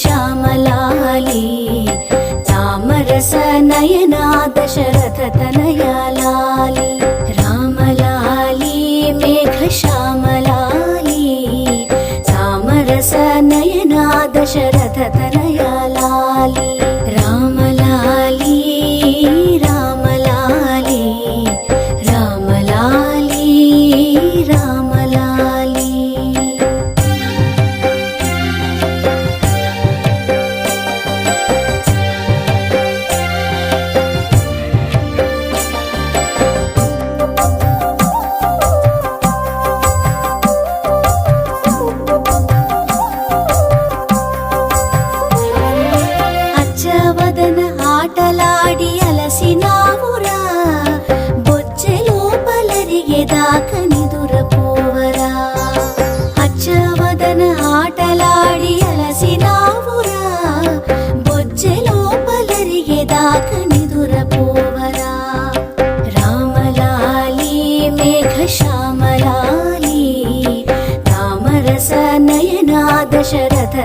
श्यामलाली तामरस नयना दशरथ तनया लाली रामलाली मेघ श्यामलाली तामरस नयना दशरथ तनया लाली रामलाली रामलाली रामलाली रामलाली అచ్చవదన ఆటలాడి అలసినావురా బొచ్చె లోపలరిగేదాకా నిదురపోవరా అచ్చవదన ఆటలాడి అలసినావురా బొచ్చె లోపలరిగేదాకా నిదురపోవరా రామలాలి మేఘ శ్యామలాలి తామరస నయనా దశరథ